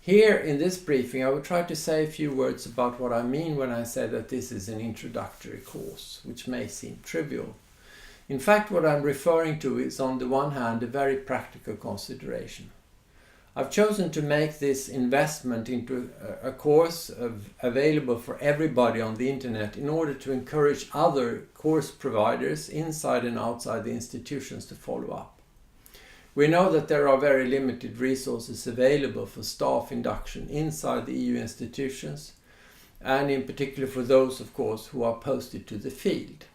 Here in this briefing, I will try to say a few words about what I mean when I say that this is an introductory course, which may seem trivial. In fact, what I'm referring to is, on the one hand, a very practical consideration. I've chosen to make this investment into a course available for everybody on the internet in order to encourage other course providers inside and outside the institutions to follow up. We know that there are very limited resources available for staff induction inside the EU institutions, and in particular for those, of course, who are posted to the field.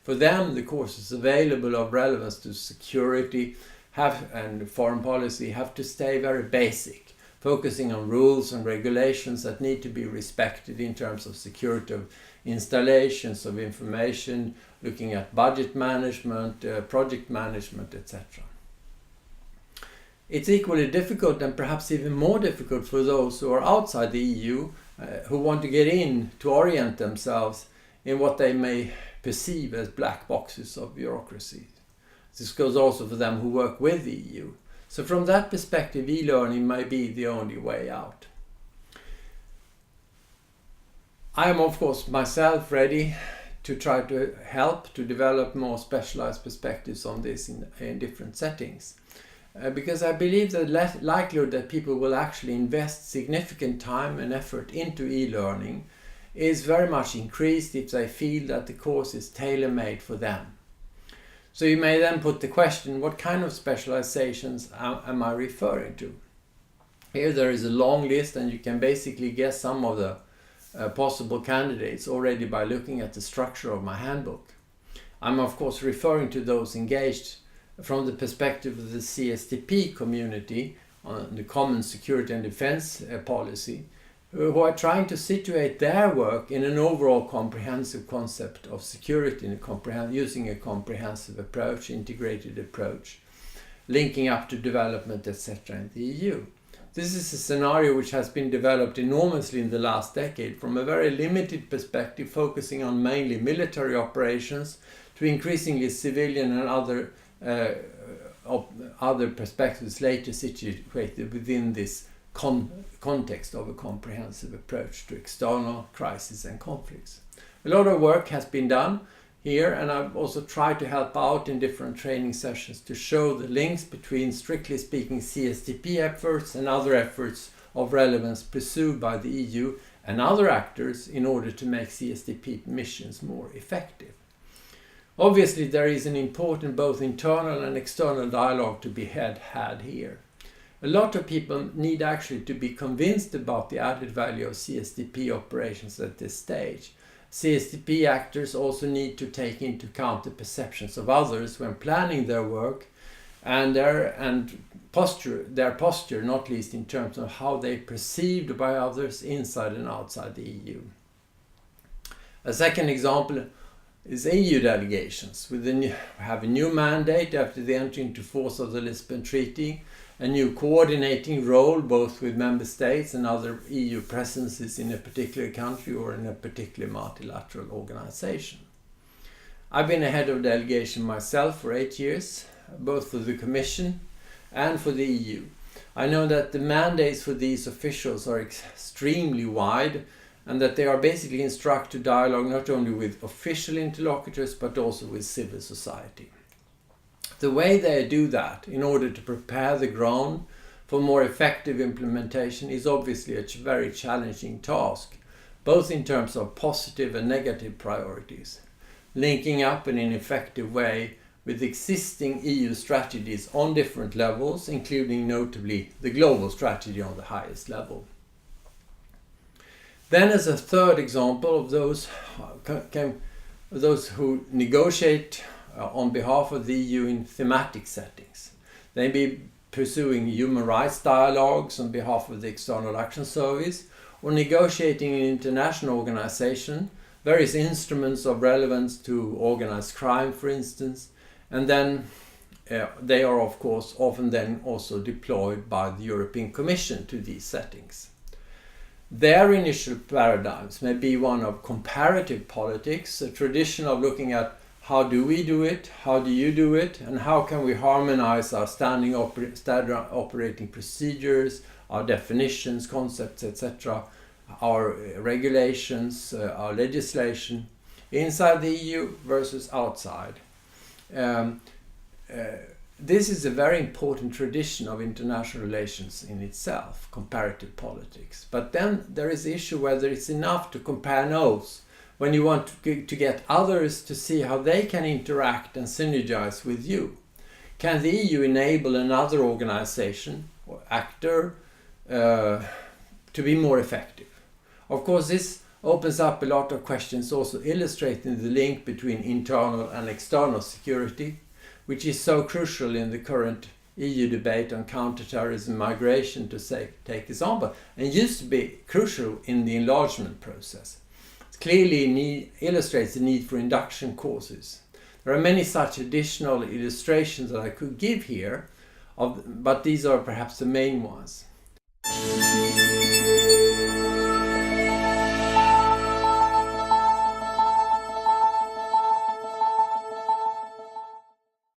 For them, the courses available of relevance to security and foreign policy have to stay very basic, focusing on rules and regulations that need to be respected in terms of security of installations of information, looking at budget management, project management, etc. It's equally difficult, and perhaps even more difficult, for those who are outside the EU who want to get in to orient themselves in what they may perceive as black boxes of bureaucracy. This goes also for them who work with the EU. So from that perspective, e-learning may be the only way out. I am, of course, myself ready to try to help to develop more specialized perspectives on this in different settings. Because I believe the likelihood that people will actually invest significant time and effort into e-learning is very much increased if they feel that the course is tailor-made for them. So you may then put the question, what kind of specializations am I referring to? Here there is a long list, and you can basically guess some of the possible candidates already by looking at the structure of my handbook. I'm of course referring to those engaged from the perspective of the CSDP community on the Common Security and Defense Policy, who are trying to situate their work in an overall comprehensive concept of security, using a comprehensive approach, integrated approach, linking up to development, etc. in the EU. This is a scenario which has been developed enormously in the last decade from a very limited perspective, focusing on mainly military operations, to increasingly civilian and other perspectives later situated within this context of a comprehensive approach to external crises and conflicts. A lot of work has been done here, and I've also tried to help out in different training sessions to show the links between, strictly speaking, CSDP efforts and other efforts of relevance pursued by the EU and other actors in order to make CSDP missions more effective. Obviously, there is an important both internal and external dialogue to be had here. A lot of people need actually to be convinced about the added value of CSDP operations at this stage. CSDP actors also need to take into account the perceptions of others when planning their work and their posture, not least in terms of how they are perceived by others inside and outside the EU. A second example is EU delegations. We have a new mandate after the entry into force of the Lisbon Treaty, a new coordinating role both with member states and other EU presences in a particular country or in a particular multilateral organization. I've been a head of delegation myself for 8 years, both for the Commission and for the EU. I know that the mandates for these officials are extremely wide, and that they are basically instructed to dialogue not only with official interlocutors but also with civil society. The way they do that in order to prepare the ground for more effective implementation is obviously a very challenging task, both in terms of positive and negative priorities, linking up in an effective way with existing EU strategies on different levels, including notably the global strategy on the highest level. Then, as a third example of those who negotiate on behalf of the EU in thematic settings, they may be pursuing human rights dialogues on behalf of the External Action Service, or negotiating in international organization, various instruments of relevance to organized crime, for instance, and then they are of course often then also deployed by the European Commission to these settings. Their initial paradigms may be one of comparative politics, a tradition of looking at how do we do it, how do you do it, and how can we harmonize our standard operating procedures, our definitions, concepts, etc., our regulations, our legislation, inside the EU versus outside. This is a very important tradition of international relations in itself, comparative politics. But then there is the issue whether it's enough to compare notes when you want to get others to see how they can interact and synergize with you. Can the EU enable another organization or actor to be more effective? Of course, this opens up a lot of questions, also illustrating the link between internal and external security, which is so crucial in the current EU debate on counterterrorism, migration, to take example, and used to be crucial in the enlargement process. It clearly illustrates the need for induction courses. There are many such additional illustrations that I could give here, but these are perhaps the main ones.